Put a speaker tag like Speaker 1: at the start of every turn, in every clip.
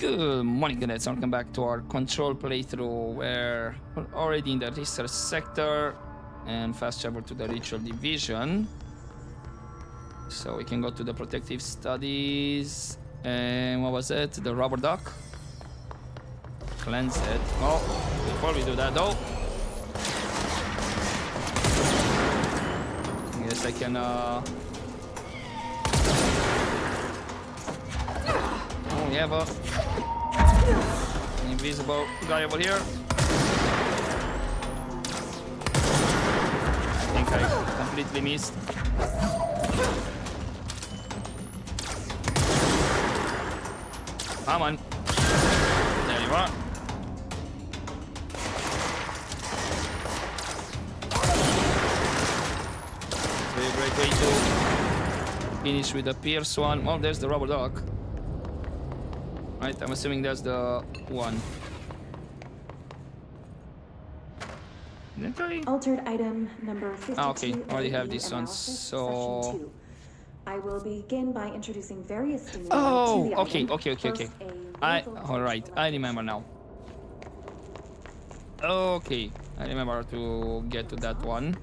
Speaker 1: Good morning, cadets. Welcome back to our control playthrough. We're already in the research sector and fast travel to the ritual division. So we can go to the protective studies. And what was it? The rubber duck? Cleanse it. Oh, before we do that though, I guess I can oh yeah, but an invisible guy over here. I think I completely missed. Come on. There you are. Very great way to finish with the Pierce one. Oh, there's the rubber duck. Right, I'm assuming that's the one. Didn't I?
Speaker 2: Altered item number 52.
Speaker 1: Okay, already have this one, so...
Speaker 2: I will begin by introducing various stimuli
Speaker 1: Oh,
Speaker 2: to the
Speaker 1: okay.
Speaker 2: item.
Speaker 1: Alright, I remember now. Okay, I remember to get to that one.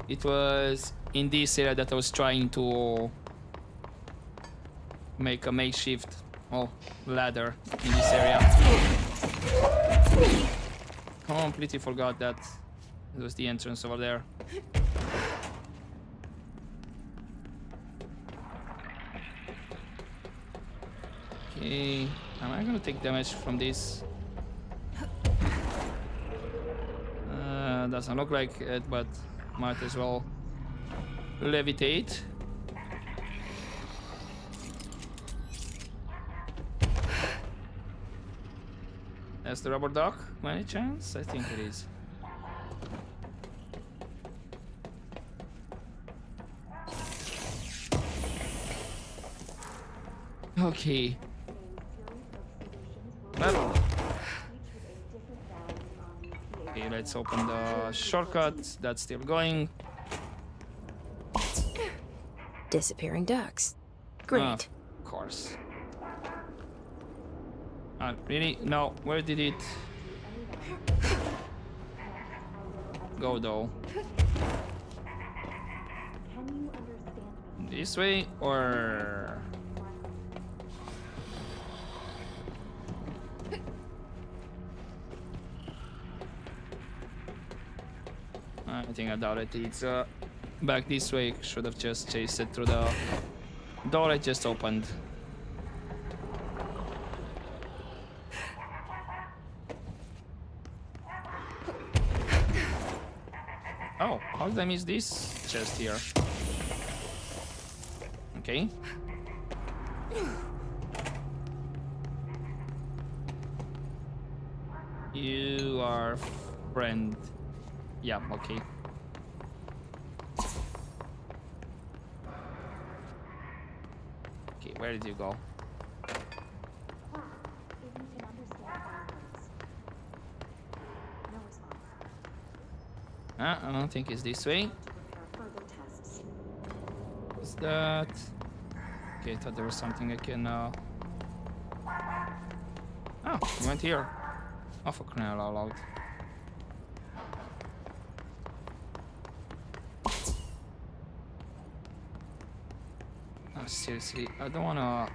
Speaker 1: It was in this area that I was trying to make a makeshift ladder in this area. Completely forgot that it was the entrance over there. Okay, am I gonna take damage from this? Doesn't look like it, but might as well levitate. That's the rubber duck, by any chance? I think it is. Okay. Well. Okay, let's open the shortcut. That's still going.
Speaker 3: Disappearing ducks. Great.
Speaker 1: Of course. Really? No, where did it go though? This way or... I think I doubt it. It's back this way. Should have just chased it through the door I just opened. Oh, how did I miss this chest here? Okay. You are friend. Yeah, okay. Okay, where did you go? I don't think it's this way. What's that? Okay, I thought there was something I can Oh, we went here. Oh, for crying out loud. Oh, seriously, I don't wanna...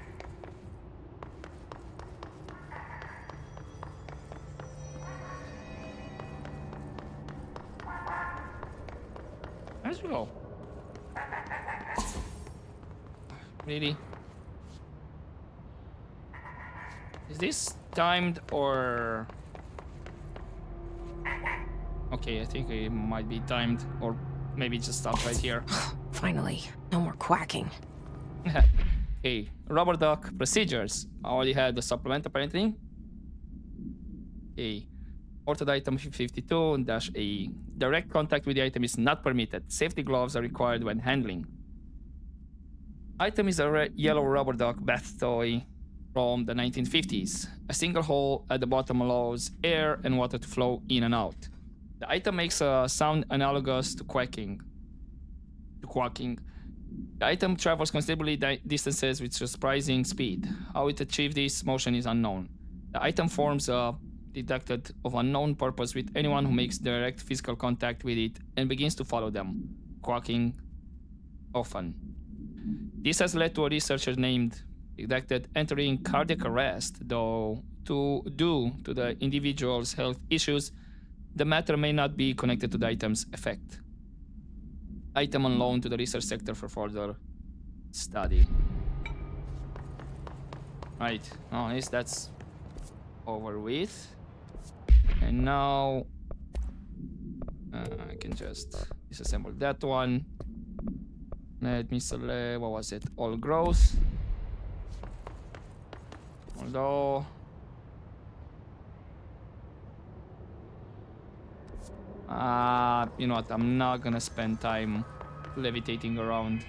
Speaker 1: Where'd you go? Really? Is this timed or... Okay, I think it might be timed, or maybe just stop right here.
Speaker 3: Finally, no more quacking.
Speaker 1: Hey, rubber duck procedures. I already had the supplement apparently. Okay. Ordered item 52-A. Direct contact with the item is not permitted. Safety gloves are required when handling. Item is a yellow rubber duck bath toy from the 1950s. A single hole at the bottom allows air and water to flow in and out. The item makes a sound analogous to quacking. The item travels considerably distances with surprising speed. How it achieves this motion is unknown. The item forms a detected of unknown purpose with anyone who makes direct physical contact with it and begins to follow them, quacking often. This has led to a researcher named detected entering cardiac arrest, though due to the individual's health issues, the matter may not be connected to the item's effect. Item on loan to the research sector for further study. Right, nice, that's over with. And now I can just disassemble that one. Let me select, what was it? All growth. Although you know what, I'm not gonna spend time levitating around.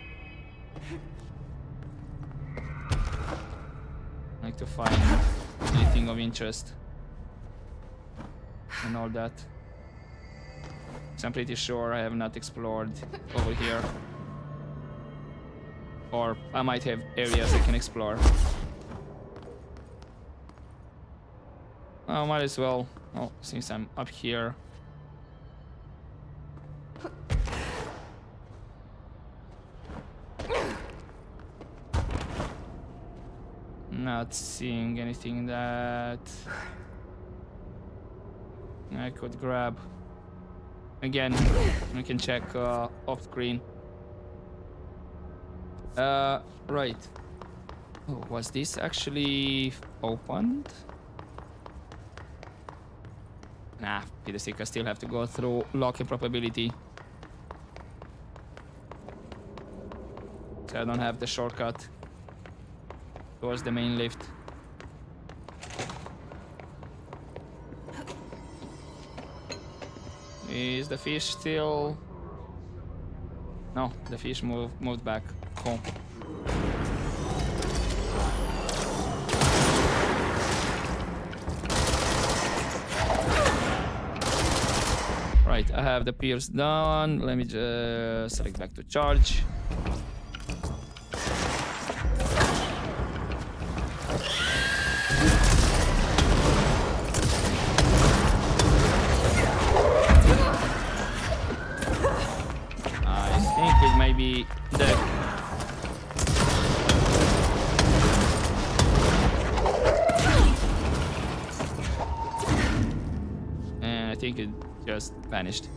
Speaker 1: I like to find anything of interest and all that. So I'm pretty sure I have not explored over here. Or I might have areas I can explore. Oh, might as well. Oh, since I'm up here. Not seeing anything that I could grab. Again, we can check off screen. Right. Oh, was this actually opened? Nah, Peter Stick, I still have to go through lock-in probability. So I don't have the shortcut towards the main lift. Is the fish still... No, the fish moved back. Cool. Right, I have the pierce done. Let me just select back to charge. I think it might be dead. And I think it just vanished.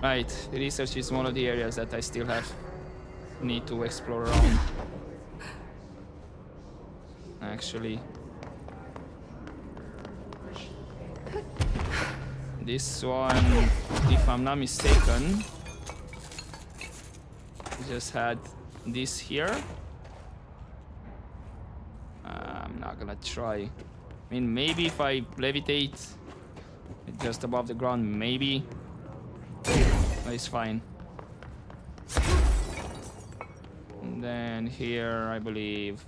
Speaker 1: Right, research is one of the areas that I still need to explore around. Actually, this one, if I'm not mistaken, just had this here. I'm not gonna try. I mean, maybe if I levitate just above the ground, maybe. But it's fine. And then here, I believe,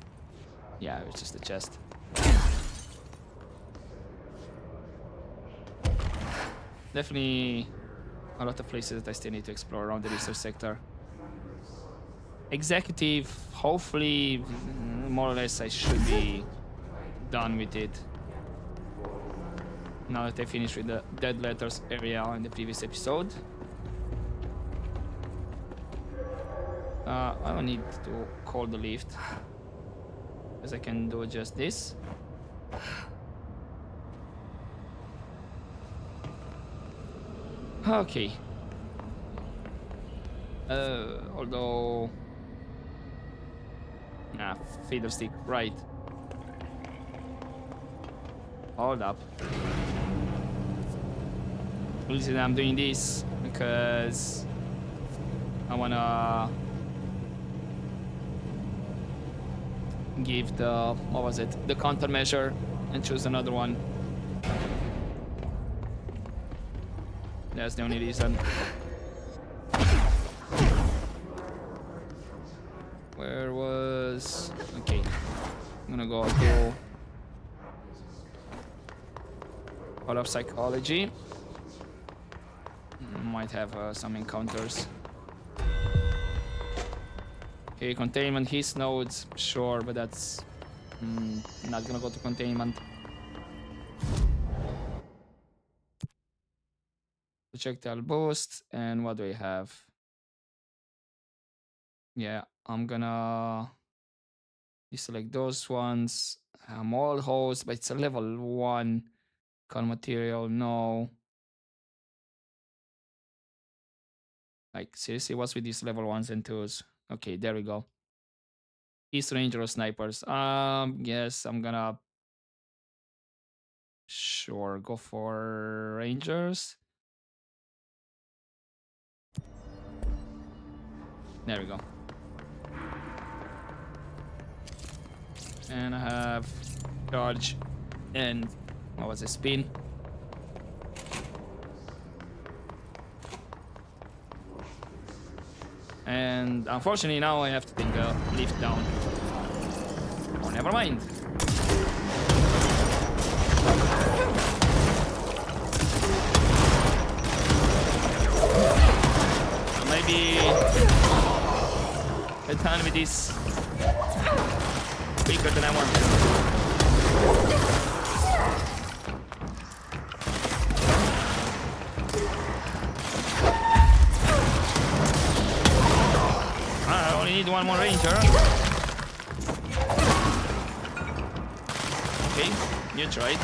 Speaker 1: yeah, it's just a chest. Definitely a lot of places that I still need to explore around the research sector. Executive, hopefully, more or less I should be done with it. Now that I finished with the dead letters area in the previous episode. I don't need to call the lift, because I can do just this. Okay. Although... Nah, feeder stick, right. Hold up. Listen, I'm doing this because I wanna give the, what was it, the countermeasure and choose another one. That's the only reason. Where was... Okay. I'm gonna go to Psychology. Might have some encounters. Okay, containment, his nodes, sure, but that's not gonna go to containment. Projectile boost, and what do we have? Yeah, I'm gonna deselect those ones. All host, but it's a level 1. Car material, no. Like, seriously, what's with these level 1s and 2s? Okay, there we go. East Ranger or snipers? Yes, I'm gonna... Sure, go for Rangers. There we go. And I have charge and what was it, spin. And unfortunately now I have to take a lift down. Oh, never mind. Maybe the time with this quicker than I wanted. I only need one more ranger. Okay, you tried.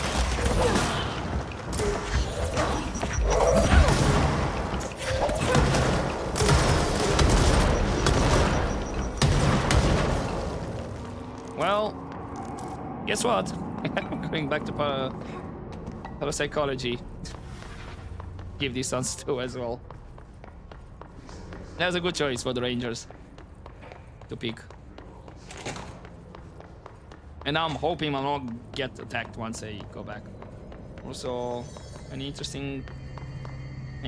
Speaker 1: Well, guess what? I'm going back to parapsychology. Give these ones 2 as well. That's a good choice for the Rangers to pick. And I'm hoping I'll not get attacked once I go back. Also, any interesting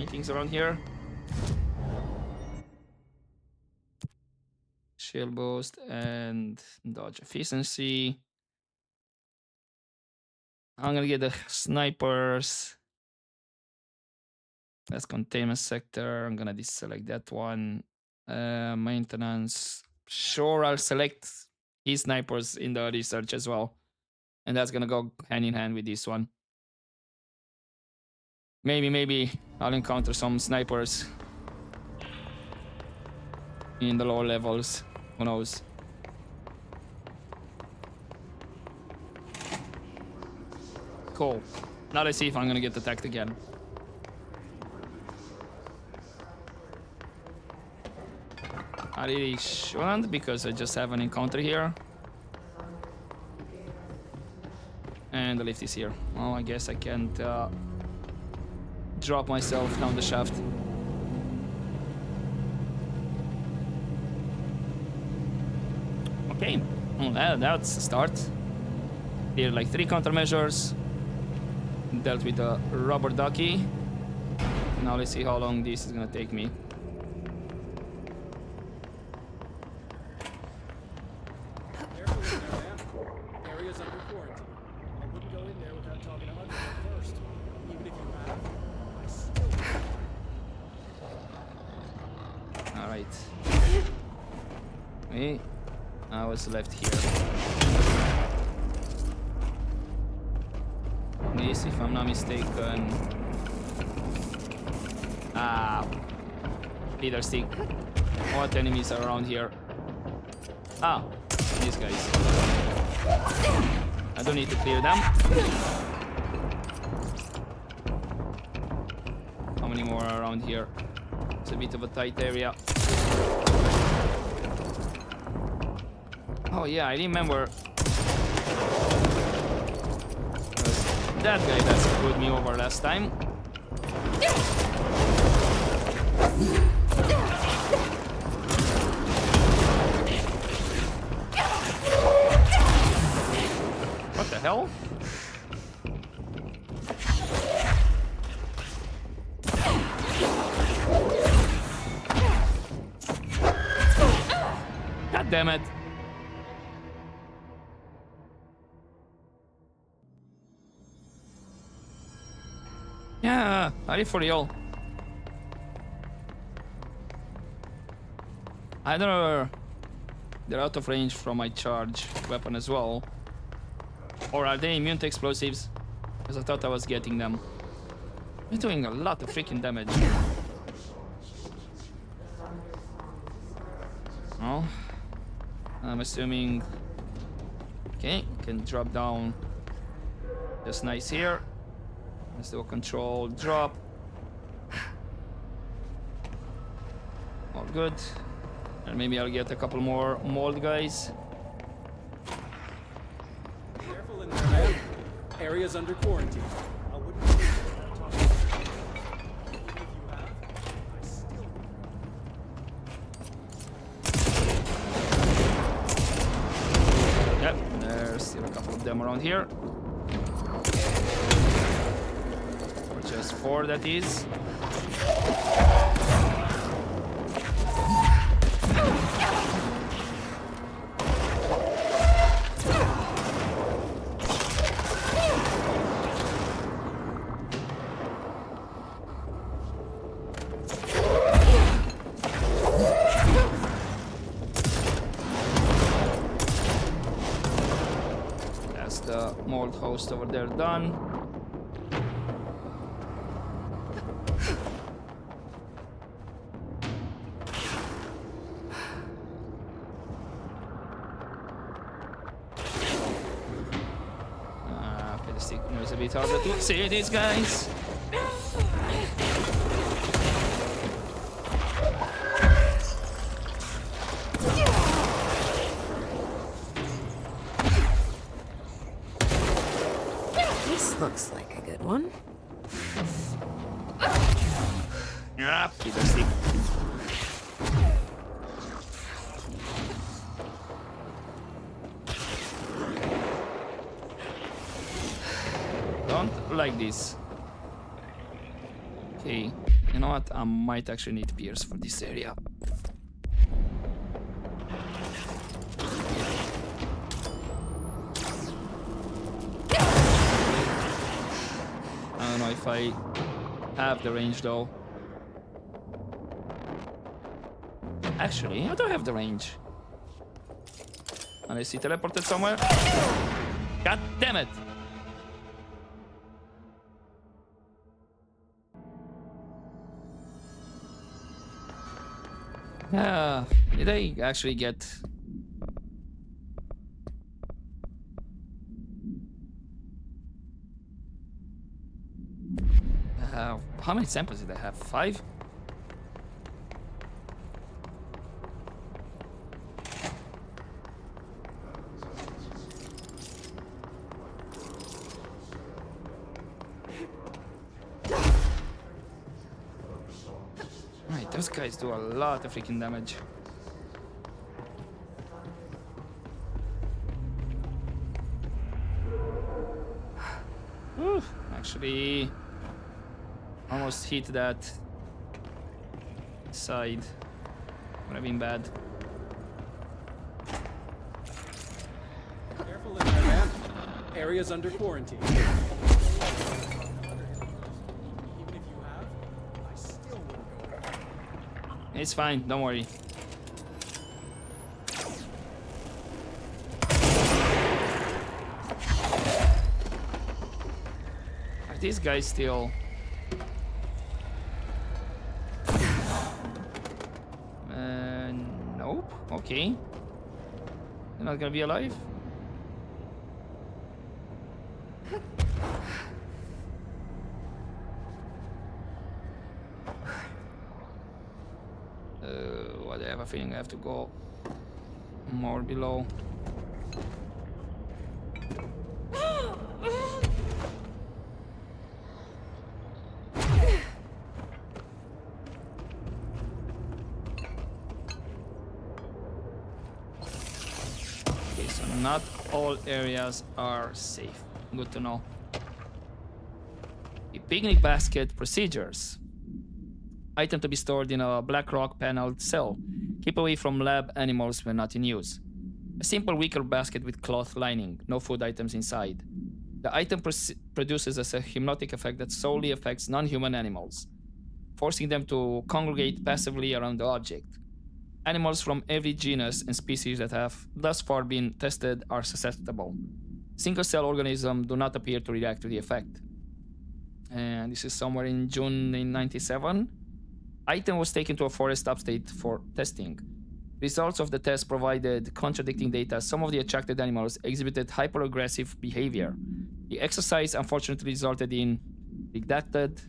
Speaker 1: things around here? Shield boost and dodge efficiency. I'm gonna get the snipers. That's containment sector. I'm gonna deselect that one. Maintenance. Sure, I'll select his snipers in the research as well. And that's gonna go hand in hand with this one. Maybe I'll encounter some snipers in the lower levels. Who knows? Cool. Now let's see if I'm gonna get attacked again. I really shouldn't because I just have an encounter here. And the lift is here. Well, I guess I can't drop myself down the shaft. Okay, well, that's a start. Here, like 3 countermeasures. Dealt with a rubber ducky. Now let's see how long this is gonna take me.
Speaker 4: Area's under quarantine. I wouldn't go in there without talking to Underhill first. Even if you have, I still...
Speaker 1: Alright. Me, I was left here. This, if I'm not mistaken. Leader stick. What enemies are around here? Ah, these guys. I don't need to clear them. How many more are around here? It's a bit of a tight area. Oh yeah, I remember. That guy that screwed me over last time. What the hell? God damn it. Yeah, are you for real? Either they're out of range from my charge weapon as well, or are they immune to explosives? Because I thought I was getting them. They're doing a lot of freaking damage. Oh, I'm assuming. Okay, can drop down. Just nice here. Let's do a control drop. All good. And maybe I'll get a couple more mold guys.
Speaker 4: Careful in there, man. Area's under quarantine. I wouldn't go in there without talking to you. Even if you have, I still wouldn't go.
Speaker 1: Yep, there's still a couple of them around here. Or just 4, that is. That's the mold host over there done. Okay, the stick is a bit harder to see these guys.
Speaker 3: This looks like a good one.
Speaker 1: Yep, keep the stick. Don't like this. Okay, you know what? I might actually need Pierce for this area. I don't know if I have the range though. Actually, I don't have the range. Unless he teleported somewhere. God damn it! Yeah, did I actually get... how many samples did I have? 5? Right, those guys do a lot of freaking damage. Ooh, actually, almost hit that side. Would have been bad.
Speaker 4: Careful in there, man. Area's under quarantine. Even if you have, I still wouldn't go.
Speaker 1: It's fine, don't worry. Are these guys still... nope. Okay. They're not gonna be alive? What, I have a feeling I have to go more below. Okay, so not all areas are safe. Good to know. A picnic basket procedures. Item to be stored in a black rock paneled cell. Keep away from lab animals when not in use. A simple wicker basket with cloth lining. No food items inside. The item produces a hypnotic effect that solely affects non-human animals, forcing them to congregate passively around the object. Animals from every genus and species that have thus far been tested are susceptible. Single-cell organisms do not appear to react to the effect. And this is somewhere in June in 97. Item was taken to a forest upstate for testing. Results of the test provided contradicting data. Some of the attracted animals exhibited hyper-aggressive behavior. The exercise unfortunately resulted in redacted.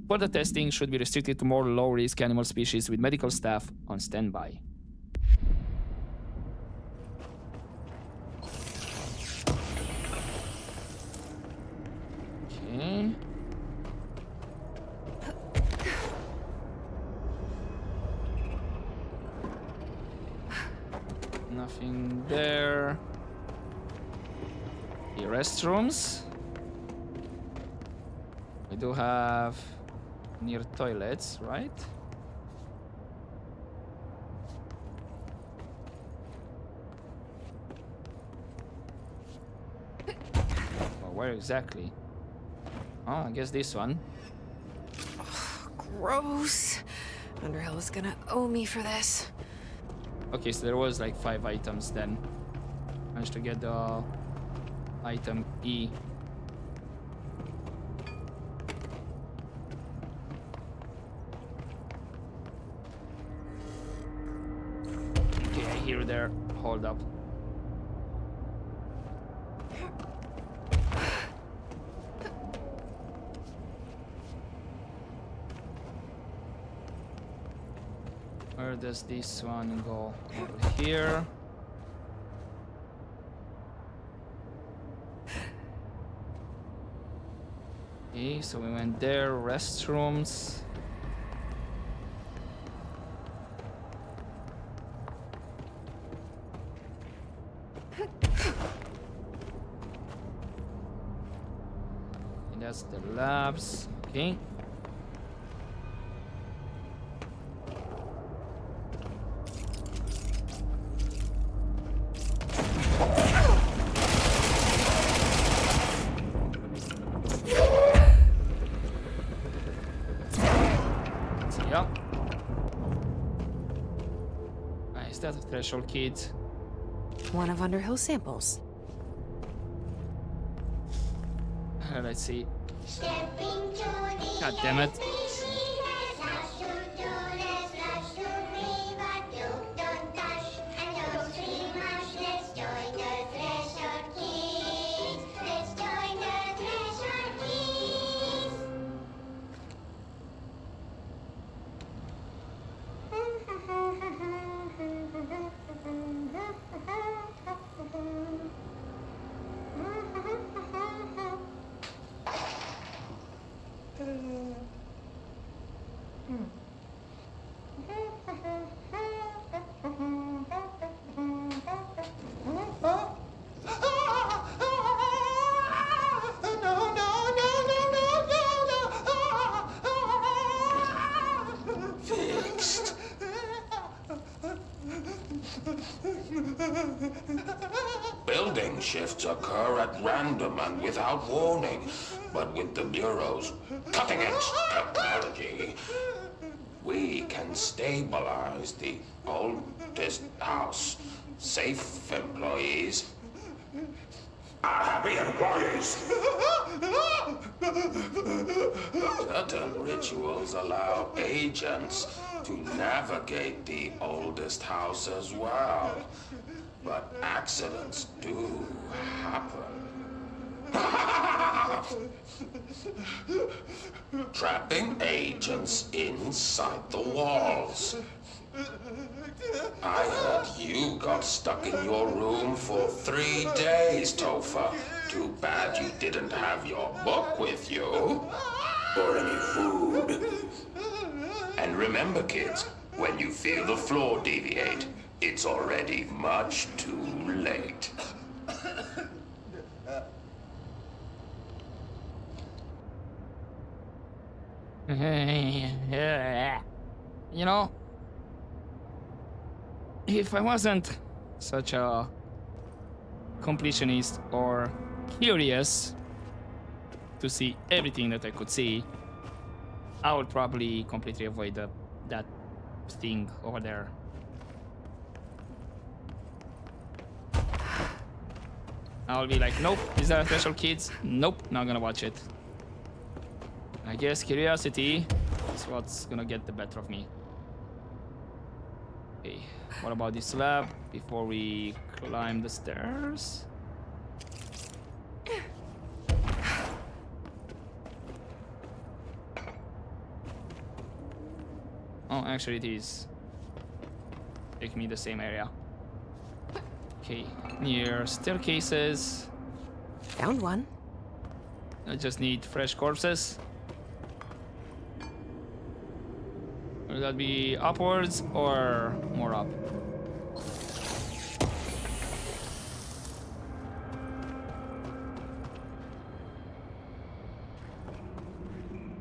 Speaker 1: Further testing should be restricted to more low-risk animal species with medical staff on standby. Okay. Nothing there. The restrooms. We do have near toilets, right? Well, where exactly? Oh, I guess this one.
Speaker 3: Gross. Underhill is gonna owe me for this.
Speaker 1: Okay, so there was like 5 items then. Managed to get the item E. Okay, I hear there. Hold up. Where does this one go? Over here. Okay, so we went there. Restrooms. And that's the labs. Okay. Nice, that's a threshold kid.
Speaker 3: One of Underhill's samples.
Speaker 1: Let's see. God damn it.
Speaker 5: Building shifts occur at random and without warning, but with the Bureau's cutting-edge technology, we can stabilize the oldest house. Safe employees are happy employees. Certain rituals allow agents to navigate the oldest house as well. But accidents do happen. Trapping agents inside the walls. I heard you got stuck in your room for 3 days, Topher. Too bad you didn't have your book with you. Or any food. And remember, kids, when you feel the floor deviate, it's already much too late.
Speaker 1: You know, if I wasn't such a completionist or curious to see everything that I could see, I would probably completely avoid that thing over there. I'll be like, nope, these are special kids. Nope, not gonna watch it. I guess curiosity is what's gonna get the better of me. Okay, what about this slab before we climb the stairs? Oh, actually it is. Take me the same area. Okay, near staircases.
Speaker 3: Found one.
Speaker 1: I just need fresh corpses. Will that be upwards or more up?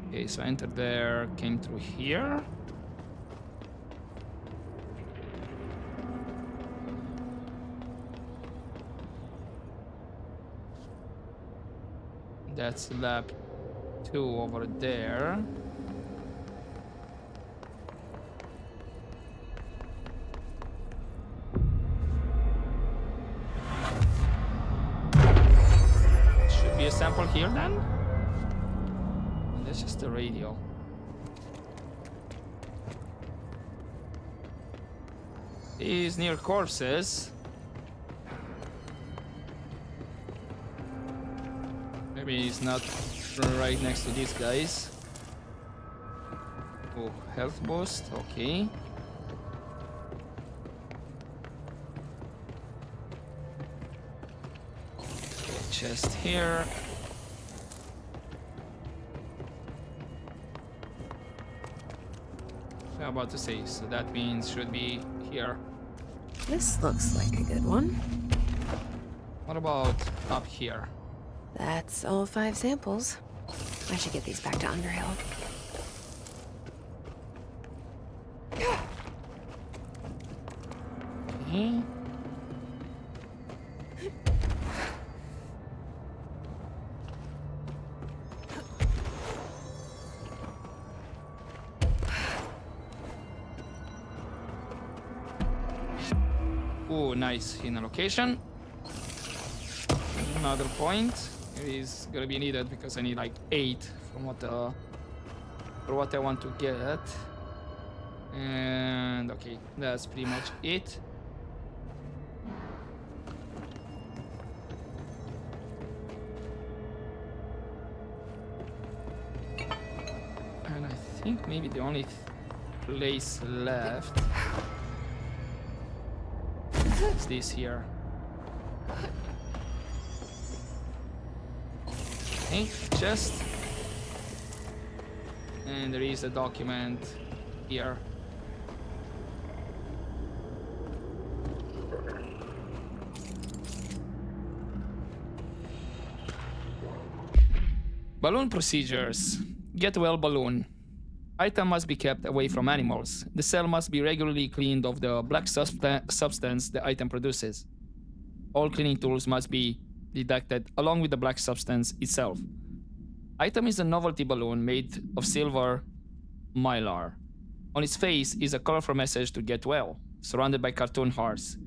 Speaker 1: Okay, so I entered there, came through here. That's lab 2 over there. Should be a sample here then? That's just the radio. These near corpses. Maybe he's not right next to these guys. Oh, health boost, okay. Chest here. I'm about to say, so that means should be here.
Speaker 3: This looks like a good one.
Speaker 1: What about up here?
Speaker 3: That's all 5 samples. I should get these back to Underhill.
Speaker 1: Okay. Oh, nice in a location. Another point is gonna be needed because I need like 8 from for what I want to get. And okay, that's pretty much it. And I think maybe the only place left is this here. Okay, chest. And there is a document here. Balloon procedures. Get well balloon. Item must be kept away from animals. The cell must be regularly cleaned of the black substance the item produces. All cleaning tools must be detected along with the black substance itself. Item is a novelty balloon made of silver mylar. On its face is a colorful message to get well, surrounded by cartoon hearts.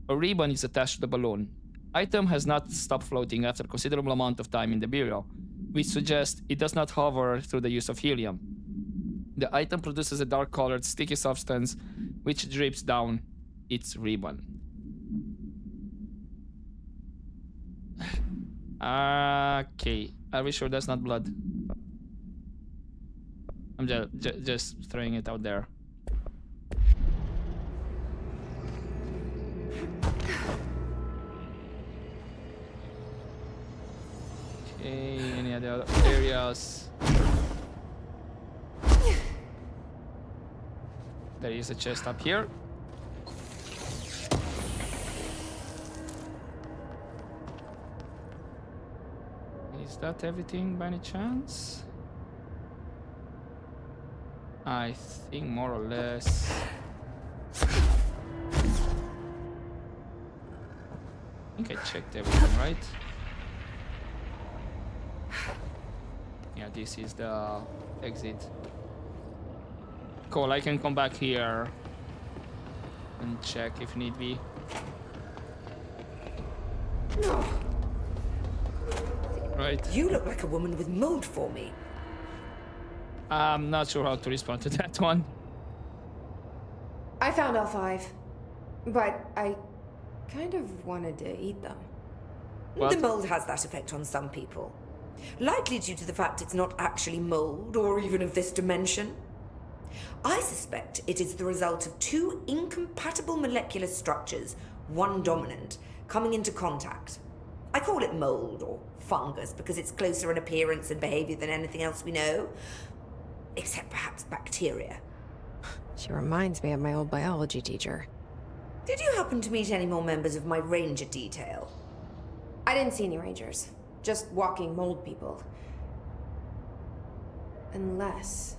Speaker 1: A ribbon is attached to the balloon. Item has not stopped floating after a considerable amount of time in the bureau, which suggests it does not hover through the use of helium. The item produces a dark-colored sticky substance which drips down its ribbon. Okay, are we sure that's not blood? I'm just throwing it out there. Okay, any other areas? There is a chest up here. Is that everything by any chance? I think more or less. think I checked everything, right? Yeah, this is the exit. Cool, I can come back here and check if need be. Right.
Speaker 6: You look like a woman with mold for me.
Speaker 1: I'm not sure how to respond to that one.
Speaker 3: I found all 5, but I kind of wanted to eat them.
Speaker 1: What?
Speaker 6: The mold has that effect on some people. Likely due to the fact it's not actually mold or even of this dimension. I suspect it is the result of 2 incompatible molecular structures, one dominant, coming into contact. I call it mold or fungus because it's closer in appearance and behavior than anything else we know. Except perhaps bacteria.
Speaker 3: She reminds me of my old biology teacher.
Speaker 6: Did you happen to meet any more members of my ranger detail?
Speaker 3: I didn't see any rangers. Just walking mold people. Unless...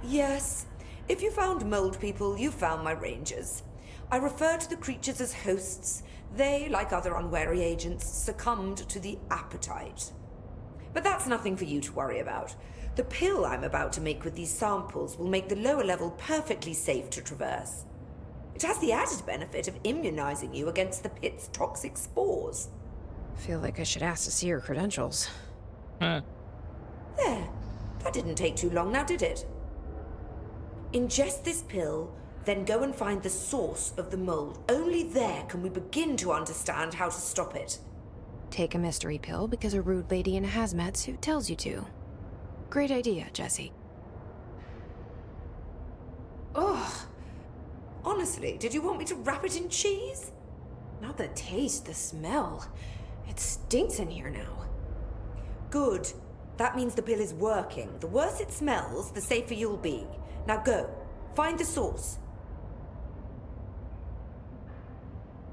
Speaker 6: Yes. If you found mold people, you found my rangers. I refer to the creatures as hosts. They, like other unwary agents, succumbed to the appetite. But that's nothing for you to worry about. The pill I'm about to make with these samples will make the lower level perfectly safe to traverse. It has the added benefit of immunizing you against the pit's toxic spores.
Speaker 3: feel like I should ask to see her credentials.
Speaker 1: Huh.
Speaker 6: There. That didn't take too long now, did it? Ingest this pill, then go and find the source of the mold. Only there can we begin to understand how to stop it.
Speaker 3: Take a mystery pill because a rude lady in a hazmat suit tells you to. Great idea, Jesse.
Speaker 6: Ugh. Honestly, did you want me to wrap it in cheese?
Speaker 3: Not the taste, the smell. It stinks in here now.
Speaker 6: Good. That means the pill is working. The worse it smells, the safer you'll be. Now go. Find the source.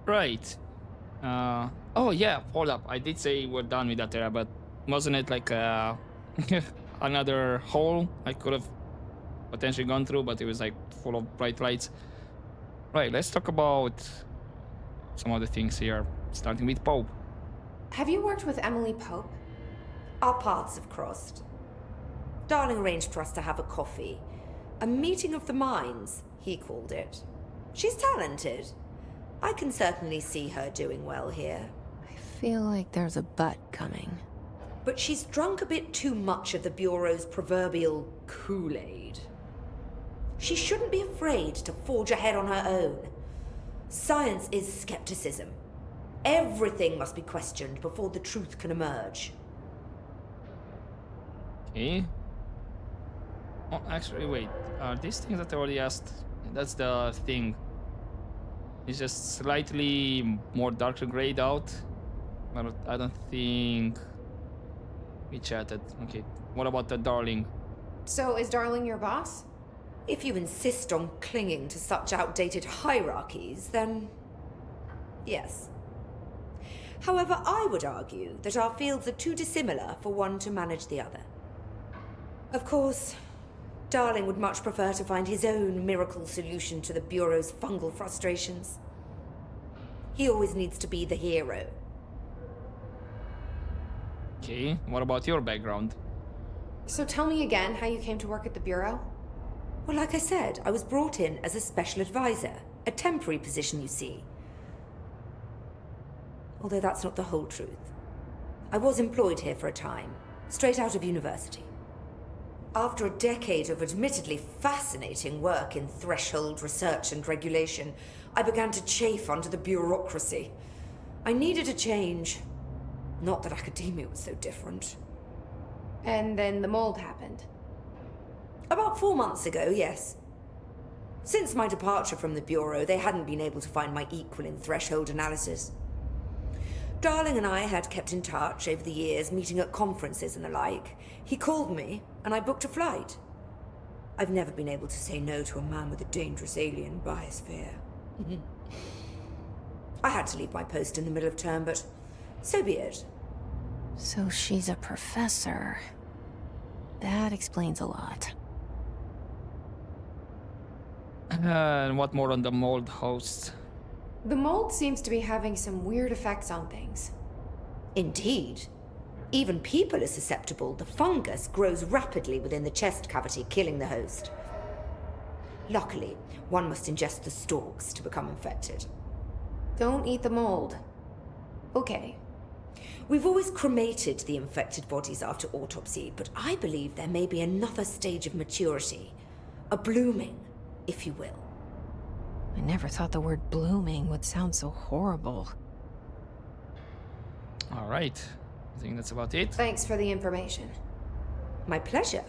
Speaker 1: Right. Oh yeah, hold up. I did say we're done with that area, but wasn't it like another hole I could have potentially gone through, but it was like full of bright lights. Right, let's talk about some of the things here, starting with Pope.
Speaker 3: Have you worked with Emily Pope?
Speaker 6: Our paths have crossed. Darling arranged for us to have a coffee. A meeting of the minds, he called it. She's talented. I can certainly see her doing well here.
Speaker 3: I feel like there's a but coming.
Speaker 6: But she's drunk a bit too much of the Bureau's proverbial Kool-Aid. She shouldn't be afraid to forge ahead on her own. Science is skepticism. Everything must be questioned before the truth can emerge.
Speaker 1: Okay. Oh, actually, wait. Are these things that I already asked? That's the thing. It's just slightly more darker grayed out. But I don't think we chatted. Okay. What about the darling?
Speaker 3: So is Darling your boss?
Speaker 6: If you insist on clinging to such outdated hierarchies, then yes. However, I would argue that our fields are too dissimilar for one to manage the other. Of course, Darling would much prefer to find his own miracle solution to the Bureau's fungal frustrations. He always needs to be the hero.
Speaker 1: Okay. What about your background?
Speaker 3: So tell me again how you came to work at the Bureau?
Speaker 6: Well, like I said, I was brought in as a special advisor. A temporary position, you see. Although that's not the whole truth. I was employed here for a time, straight out of university. After a decade of admittedly fascinating work in threshold research and regulation, I began to chafe under the bureaucracy. I needed a change. Not that academia was so different.
Speaker 3: And then the mold happened.
Speaker 6: About 4 months ago, yes. Since my departure from the Bureau, they hadn't been able to find my equal in threshold analysis. Darling and I had kept in touch over the years, meeting at conferences and the like. He called me, and I booked a flight. I've never been able to say no to a man with a dangerous alien biosphere. I had to leave my post in the middle of term, but so be it.
Speaker 3: So she's a professor. That explains a lot.
Speaker 1: And what more on the mold hosts?
Speaker 3: The mold seems to be having some weird effects on things.
Speaker 6: Indeed. Even people are susceptible. The fungus grows rapidly within the chest cavity, killing the host. Luckily, one must ingest the stalks to become infected.
Speaker 3: Don't eat the mold. Okay.
Speaker 6: We've always cremated the infected bodies after autopsy, but I believe there may be another stage of maturity. A blooming, if you will.
Speaker 3: I never thought the word blooming would sound so horrible.
Speaker 1: All right. I think that's about it.
Speaker 3: Thanks for the information.
Speaker 6: My pleasure.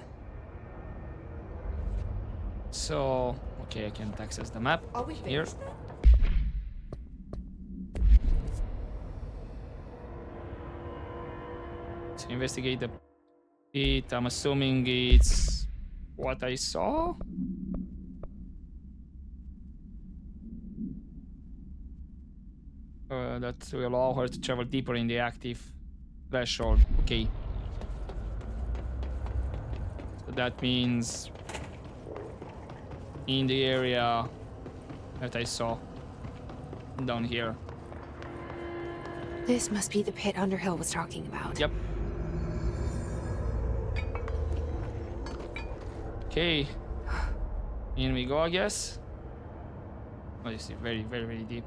Speaker 1: So, okay, I can't access the map
Speaker 6: Are we
Speaker 1: here.
Speaker 6: finished now?
Speaker 1: To investigate the pit, I'm assuming it's what I saw. That will allow her to travel deeper in the active threshold. Okay. So that means in the area that I saw down here.
Speaker 3: This must be the pit Underhill was talking about.
Speaker 1: Yep. Okay. In we go, I guess. Oh, you see, very, very, very deep.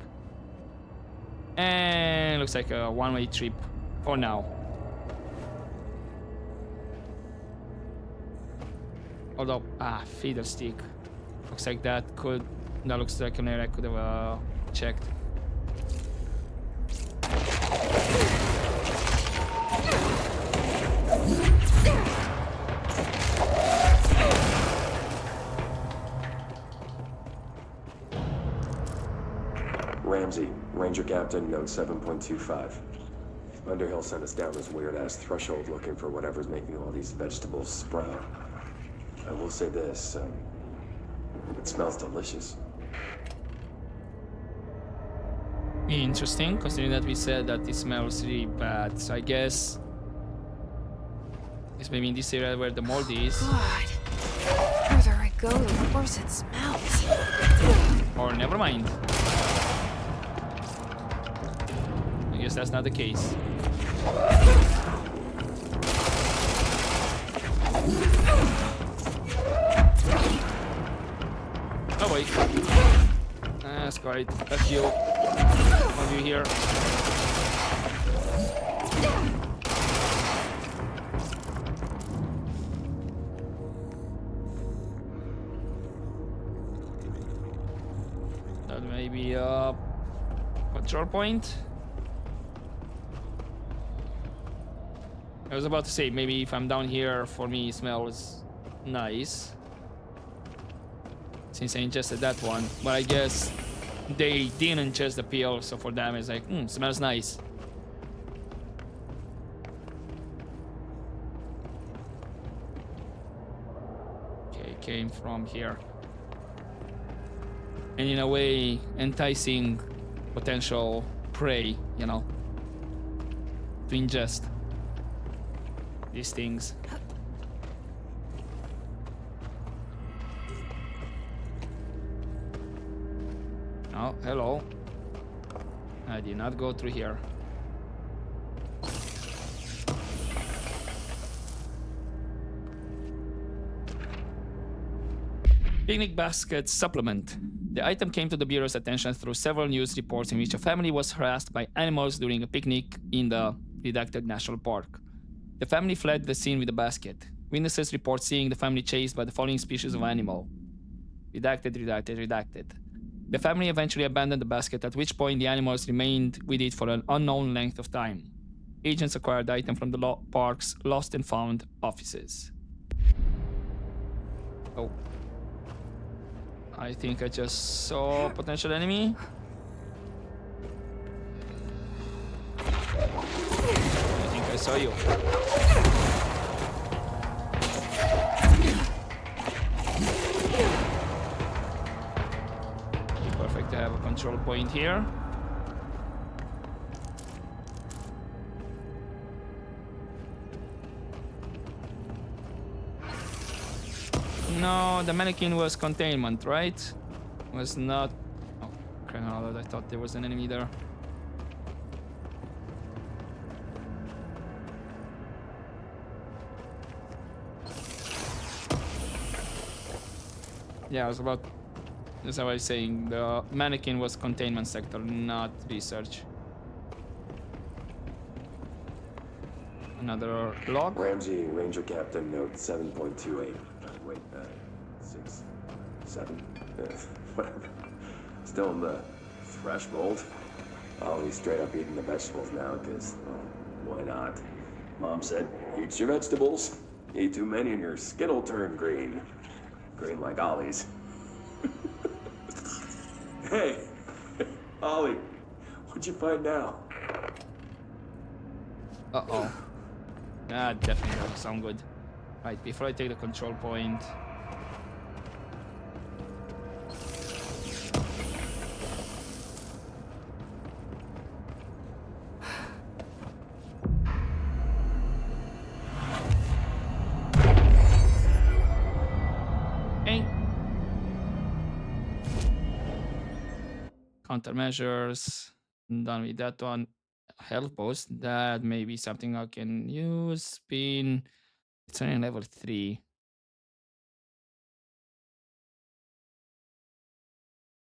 Speaker 1: And looks like a one-way trip for now. Although, feeder stick. Looks like that looks like an area I could have checked.
Speaker 7: Ramsey, Ranger Captain, note 7.25. Underhill sent us down this weird-ass threshold looking for whatever's making all these vegetables sprout. I will say this, it smells delicious.
Speaker 1: Interesting, considering that we said that it smells really bad. So I guess it's maybe in this area where the mold is.
Speaker 3: God. The further I go, the worse it smells.
Speaker 1: Or never mind. I guess that's not the case. Oh wait. That's quite a few of you here. That may be a control point. I was about to say, maybe if I'm down here, for me, it smells nice. Since I ingested that one. But I guess they didn't ingest the pill, so for them it's like, smells nice. Okay, came from here. And in a way, enticing potential prey, you know, to ingest these things. Oh, hello. I did not go through here. Picnic basket supplement. The item came to the Bureau's attention through several news reports in which a family was harassed by animals during a picnic in the redacted national park. The family fled the scene with the basket. Witnesses report seeing the family chased by the following species of animal. Redacted, redacted, redacted. The family eventually abandoned the basket, at which point the animals remained with it for an unknown length of time. Agents acquired the item from the park's lost and found offices. Oh. I think I just saw a potential enemy. I think I saw you. Perfect to have a control point here. No, the mannequin was containment, right? Was not. Oh, crap, all of that. thought there was an enemy there. Yeah, I was about... As I was saying, the mannequin was containment sector, not research. Another log.
Speaker 7: Ramsey, Ranger Captain, note 7.28. Wait, 6, 7, whatever. Still in the threshold. Ollie's straight up eating the vegetables now, because, why not? Mom said, eat your vegetables. Eat too many and your skin'll turn green. Green like Ollie's. Hey, Ollie, what'd you find now?
Speaker 1: Uh-oh. That definitely doesn't sound good. Right, before I take the control point... Okay. Countermeasures. Done with that one. Health post. That may be something I can use. Spin. It's only level 3.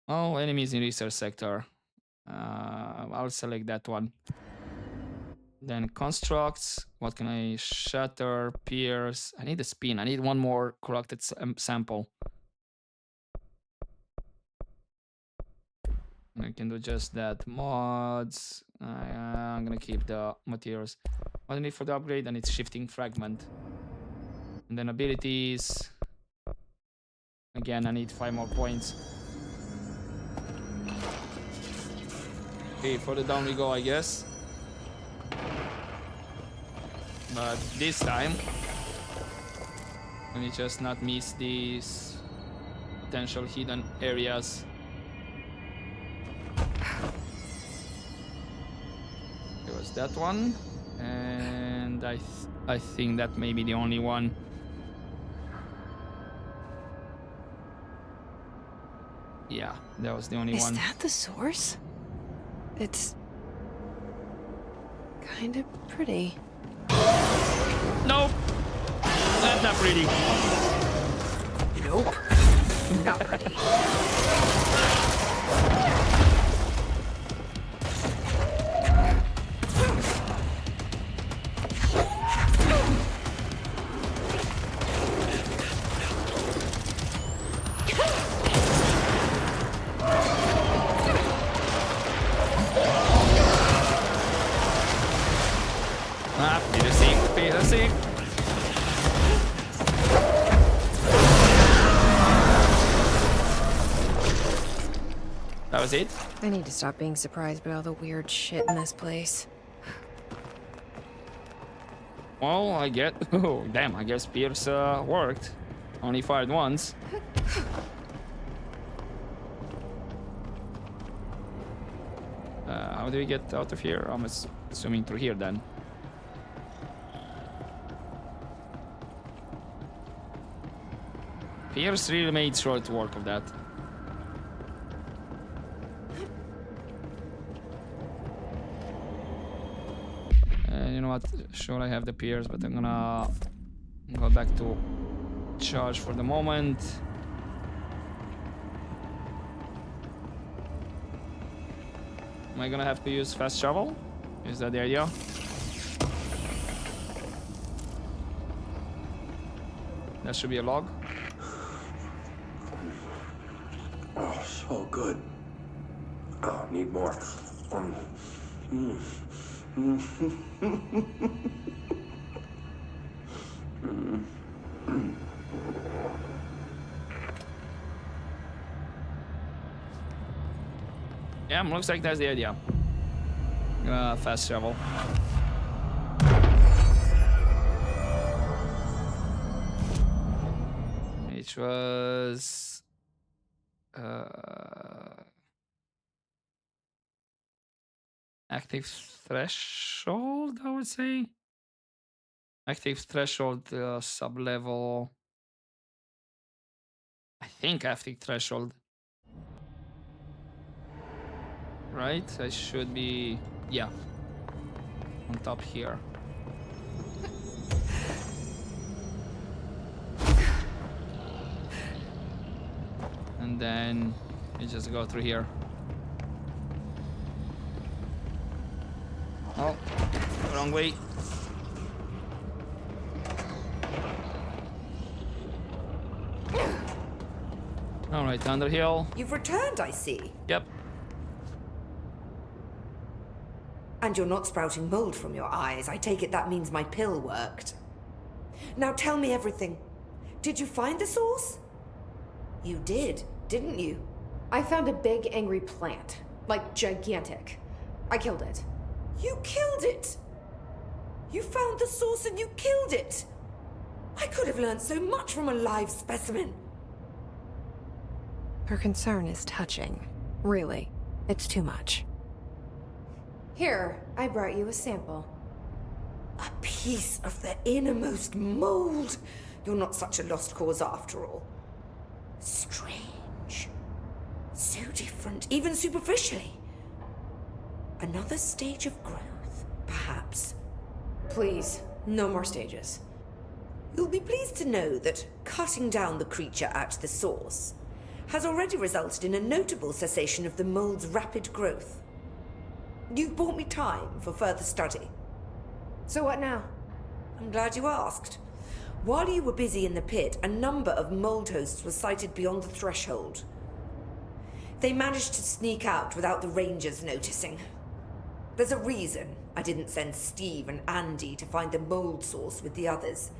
Speaker 1: Oh, enemies in research sector. I'll select that one. Then constructs. What can I shatter? Pierce. I need a spin. I need one more corrupted sample. I can do just that. Mods. I'm gonna keep the materials. What do I need for the upgrade? I need shifting fragment. And then abilities. Again, I need 5 more points. Okay, for the down we go, I guess. But this time, let me just not miss these potential hidden areas. There was that one, and I think that may be the only one. Yeah, that was the only one.
Speaker 3: Is that the source? It's kind of pretty.
Speaker 1: Nope, that's not pretty.
Speaker 3: Nope, not pretty.
Speaker 1: Piercing. That was it?
Speaker 3: I need to stop being surprised by all the weird shit in this place.
Speaker 1: Well, I get... Oh, damn, I guess Pierce worked. Only fired once. How do we get out of here? I'm assuming through here then. Pierce really made short work of that. You know what? Sure, I have the Pierce, but I'm gonna go back to charge for the moment. Am I gonna have to use fast travel? Is that the idea? That should be a log.
Speaker 7: Oh, so good. Oh, need more.
Speaker 1: Yeah, looks like that's the idea. Fast travel. Which was... active threshold, I would say. Active threshold sub-level. I think active threshold. right? I should be, yeah, on top here. And then you just go through here. Oh, wrong way. All right, Underhill.
Speaker 6: You've returned, I see.
Speaker 1: Yep.
Speaker 6: And you're not sprouting mold from your eyes. I take it that means my pill worked. Now tell me everything. Did you find the source? You did, didn't you?
Speaker 3: I found a big, angry plant. Like, gigantic. I killed it.
Speaker 6: You killed it! You found the source and you killed it! I could have learned so much from a live specimen.
Speaker 3: Her concern is touching. Really, it's too much. Here, I brought you a sample.
Speaker 6: A piece of the innermost mold. You're not such a lost cause after all. Strange. So different, even superficially. Another stage of growth, perhaps.
Speaker 3: Please, no more stages.
Speaker 6: You'll be pleased to know that cutting down the creature at the source has already resulted in a notable cessation of the mold's rapid growth. You've bought me time for further study.
Speaker 3: So what now?
Speaker 6: I'm glad you asked. While you were busy in the pit, a number of mold hosts were sighted beyond the threshold. They managed to sneak out without the rangers noticing. There's a reason I didn't send Steve and Andy to find the mold source with the others.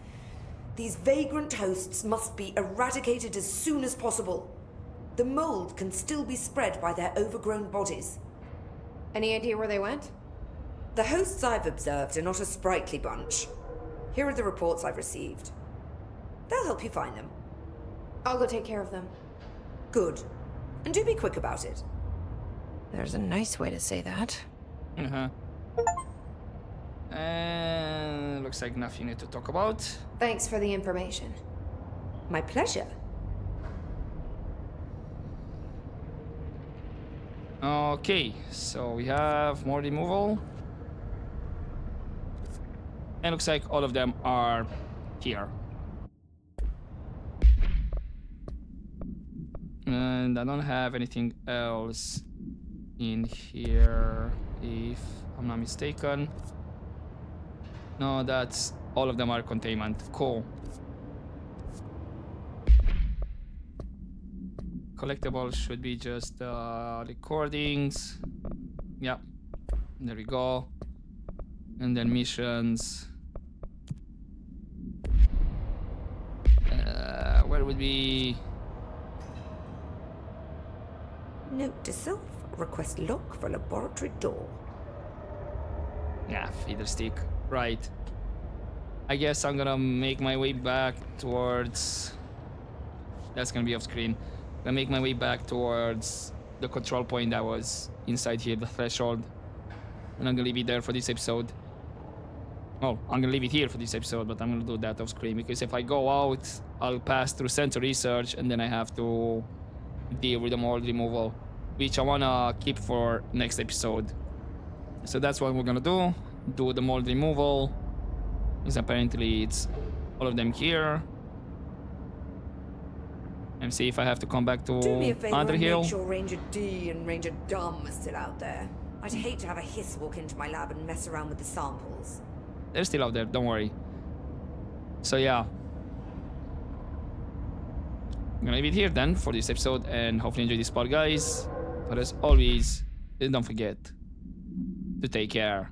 Speaker 6: These vagrant hosts must be eradicated as soon as possible. The mold can still be spread by their overgrown bodies.
Speaker 3: Any idea where they went?
Speaker 6: The hosts I've observed are not a sprightly bunch. Here are the reports I've received. They'll help you find them.
Speaker 3: I'll go take care of them.
Speaker 6: Good. And do be quick about it.
Speaker 3: There's a nice way to say that.
Speaker 1: Uh-huh. And looks like nothing to talk about.
Speaker 3: Thanks for the information.
Speaker 6: My pleasure.
Speaker 1: Okay, so we have more removal. And looks like all of them are here. And I don't have anything else in here, if I'm not mistaken. No, that's all of them are containment. Cool. Collectibles should be just recordings. Yeah, there we go. And then missions. Where would be?
Speaker 6: Note to self, request lock for laboratory door.
Speaker 1: Yeah, feeder stick. Right. I guess I'm gonna make my way back towards... That's gonna be off screen. Gonna make my way back towards the control point that was inside here, the threshold. And I'm gonna leave it there for this episode. Oh, I'm gonna leave it here for this episode, but I'm gonna do that off screen because if I go out, I'll pass through center research and then I have to deal with the mold removal, which I wanna keep for next episode. So that's what we're gonna do. Do the mold removal. Because apparently it's all of them here. And see if I have to come back to
Speaker 6: Do me a favor and
Speaker 1: Underhill.
Speaker 6: make sure Ranger D and Ranger Dumb are still out there. I'd hate to have a hiss walk into my lab and mess around with the samples.
Speaker 1: They're still out there, don't worry. So yeah. I'm gonna leave it here then for this episode and hopefully enjoy this part, guys. But as always, don't forget to take care.